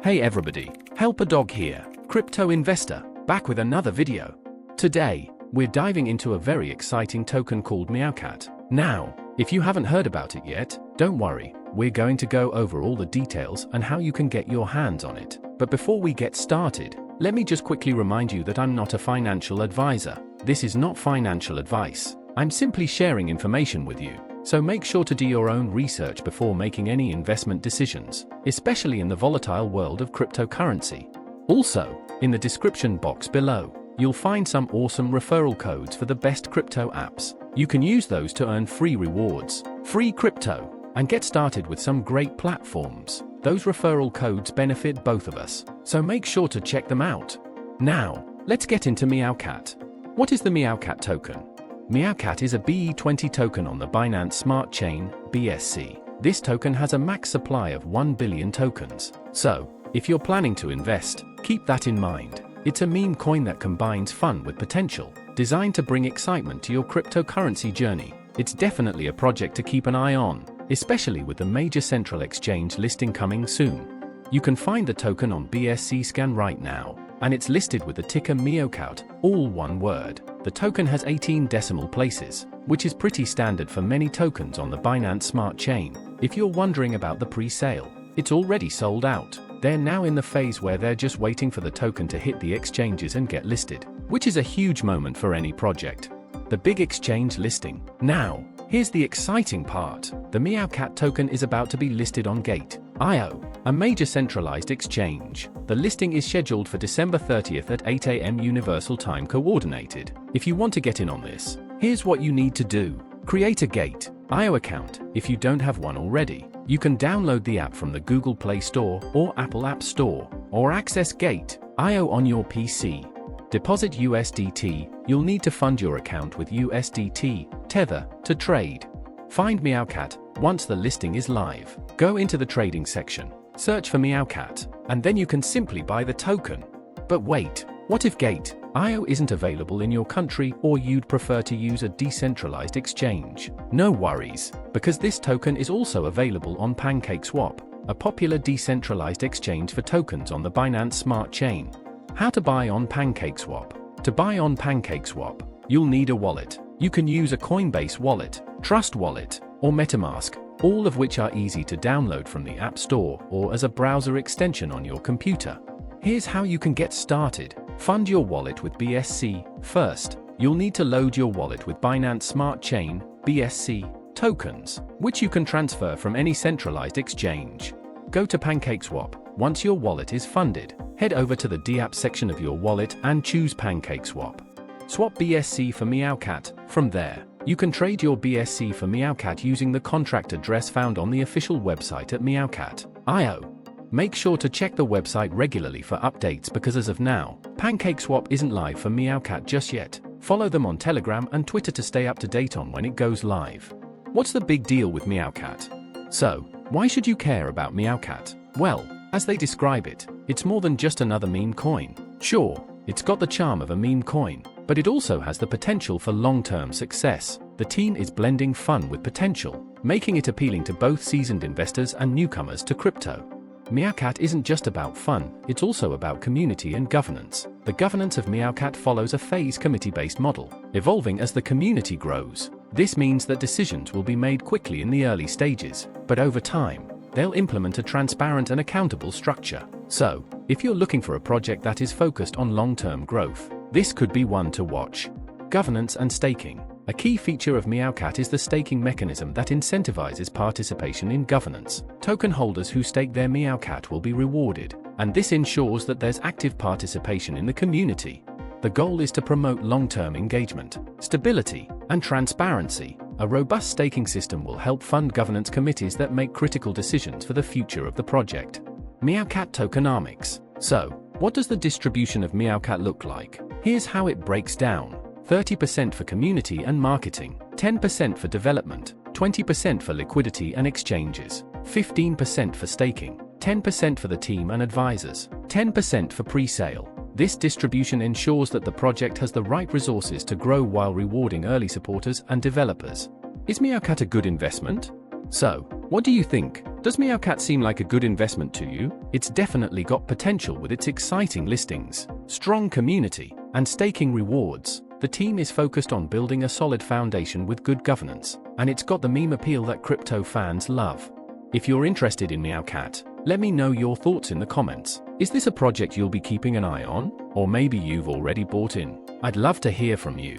Hey everybody, Help a Dog here, crypto investor, back with another video. Today, we're diving into a very exciting token called MEOWCAT. Now, if you haven't heard about it yet, don't worry, we're going to go over all the details and how you can get your hands on it. But before we get started, let me just quickly remind you that I'm not a financial advisor. This is not financial advice. I'm simply sharing information with you. So make sure to do your own research before making any investment decisions, especially in the volatile world of cryptocurrency. Also, in the description box below, you'll find some awesome referral codes for the best crypto apps. You can use those to earn free rewards, free crypto, and get started with some great platforms. Those referral codes benefit both of us, so make sure to check them out. Now, let's get into MEOWCAT. What is the MEOWCAT token? MEOWCAT is a BE20 token on the Binance Smart Chain, BSC. This token has a max supply of 1 billion tokens. So, if you're planning to invest, keep that in mind. It's a meme coin that combines fun with potential, designed to bring excitement to your cryptocurrency journey. It's definitely a project to keep an eye on, especially with the major central exchange listing coming soon. You can find the token on BSC scan right now, and it's listed with the ticker MEOWCAT, all one word. The token has 18 decimal places, which is pretty standard for many tokens on the Binance Smart Chain. If you're wondering about the pre-sale, it's already sold out. They're now in the phase where they're just waiting for the token to hit the exchanges and get listed, which is a huge moment for any project. The big exchange listing. Now, here's the exciting part. The MEOWCAT token is about to be listed on Gate.io, a major centralized exchange. The listing is scheduled for December 30th at 8 AM Universal Time Coordinated. If you want to get in on this, here's what you need to do. Create a Gate.io account if you don't have one already. You can download the app from the Google Play Store or Apple App Store, or access Gate.io on your PC. Deposit USDT. You'll need to fund your account with USDT, Tether, to trade. Find MEOWCAT once the listing is live. Go into the trading section, search for MEOWCAT, and then you can simply buy the token. But wait, what if Gate.io isn't available in your country or you'd prefer to use a decentralized exchange? No worries, because this token is also available on PancakeSwap, a popular decentralized exchange for tokens on the Binance Smart Chain. How to buy on PancakeSwap? To buy on PancakeSwap, you'll need a wallet. You can use a Coinbase wallet, Trust Wallet, or MetaMask, all of which are easy to download from the App Store or as a browser extension on your computer. Here's how you can get started. Fund your wallet with BSC. First, you'll need to load your wallet with Binance Smart Chain, BSC, tokens, which you can transfer from any centralized exchange. Go to PancakeSwap. Once your wallet is funded, head over to the DApp section of your wallet and choose PancakeSwap. Swap BSC for MEOWCAT. From there, you can trade your BSC for MEOWCAT using the contract address found on the official website at MEOWCAT.io. Make sure to check the website regularly for updates because as of now, PancakeSwap isn't live for MEOWCAT just yet. Follow them on Telegram and Twitter to stay up to date on when it goes live. What's the big deal with MEOWCAT? So, why should you care about MEOWCAT? Well, as they describe it, it's more than just another meme coin. Sure, it's got the charm of a meme coin, but it also has the potential for long-term success. The team is blending fun with potential, making it appealing to both seasoned investors and newcomers to crypto. MEOWCAT isn't just about fun, it's also about community and governance. The governance of MEOWCAT follows a phase committee-based model, evolving as the community grows. This means that decisions will be made quickly in the early stages, but over time, they'll implement a transparent and accountable structure. So, if you're looking for a project that is focused on long-term growth, this could be one to watch. Governance and staking. A key feature of MEOWCAT is the staking mechanism that incentivizes participation in governance. Token holders who stake their MEOWCAT will be rewarded, and this ensures that there's active participation in the community. The goal is to promote long-term engagement, stability, and transparency. A robust staking system will help fund governance committees that make critical decisions for the future of the project. MEOWCAT tokenomics. So, what does the distribution of MEOWCAT look like? Here's how it breaks down. 30% for community and marketing, 10% for development, 20% for liquidity and exchanges, 15% for staking, 10% for the team and advisors, 10% for pre-sale. This distribution ensures that the project has the right resources to grow while rewarding early supporters and developers. Is MEOWCAT a good investment? So, what do you think? Does MEOWCAT seem like a good investment to you? It's definitely got potential with its exciting listings, strong community, and staking rewards. The team is focused on building a solid foundation with good governance, and it's got the meme appeal that crypto fans love. If you're interested in MEOWCAT, let me know your thoughts in the comments. Is this a project you'll be keeping an eye on? Or maybe you've already bought in? I'd love to hear from you.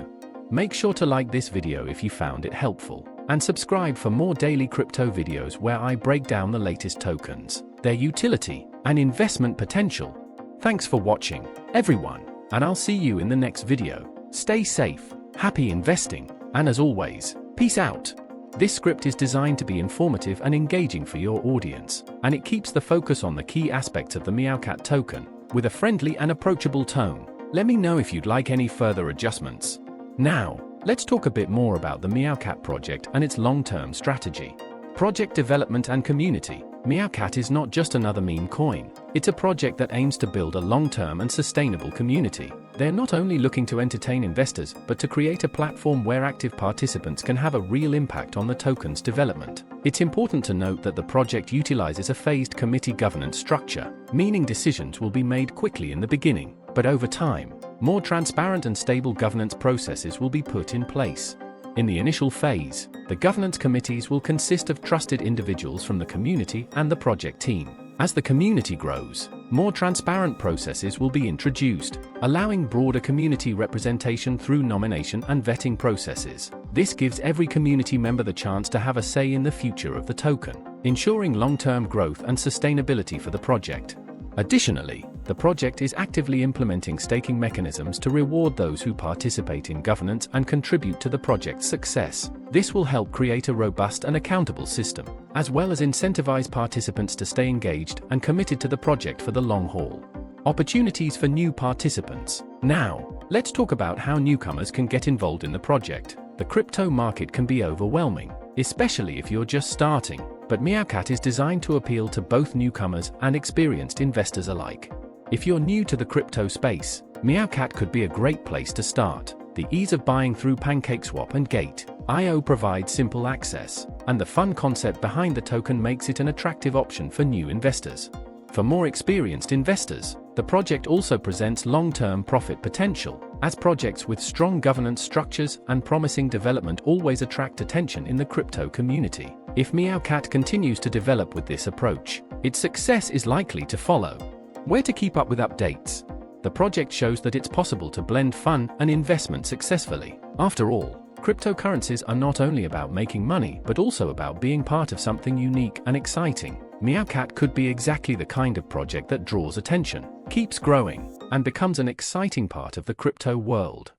Make sure to like this video if you found it helpful, and subscribe for more daily crypto videos where I break down the latest tokens, their utility, and investment potential. Thanks for watching, everyone, and I'll see you in the next video. Stay safe, happy investing, and as always, peace out. This script is designed to be informative and engaging for your audience, and it keeps the focus on the key aspects of the MEOWCAT token, with a friendly and approachable tone. Let me know if you'd like any further adjustments. Now, let's talk a bit more about the MEOWCAT project and its long-term strategy. Project development and community. MEOWCAT is not just another meme coin. It's a project that aims to build a long-term and sustainable community. They're not only looking to entertain investors, but to create a platform where active participants can have a real impact on the token's development. It's important to note that the project utilizes a phased committee governance structure, meaning decisions will be made quickly in the beginning, but over time, more transparent and stable governance processes will be put in place. In the initial phase, the governance committees will consist of trusted individuals from the community and the project team. As the community grows, more transparent processes will be introduced, allowing broader community representation through nomination and vetting processes. This gives every community member the chance to have a say in the future of the token, ensuring long-term growth and sustainability for the project. Additionally, the project is actively implementing staking mechanisms to reward those who participate in governance and contribute to the project's success. This will help create a robust and accountable system, as well as incentivize participants to stay engaged and committed to the project for the long haul. Opportunities for new participants. Now, let's talk about how newcomers can get involved in the project. The crypto market can be overwhelming, especially if you're just starting, but MEOWCAT is designed to appeal to both newcomers and experienced investors alike. If you're new to the crypto space, MEOWCAT could be a great place to start. The ease of buying through PancakeSwap and Gate.io provides simple access, and the fun concept behind the token makes it an attractive option for new investors. For more experienced investors, the project also presents long-term profit potential, as projects with strong governance structures and promising development always attract attention in the crypto community. If MEOWCAT continues to develop with this approach, its success is likely to follow. Where to keep up with updates? The project shows that it's possible to blend fun and investment successfully. After all, cryptocurrencies are not only about making money, but also about being part of something unique and exciting. MEOWCAT could be exactly the kind of project that draws attention, keeps growing, and becomes an exciting part of the crypto world.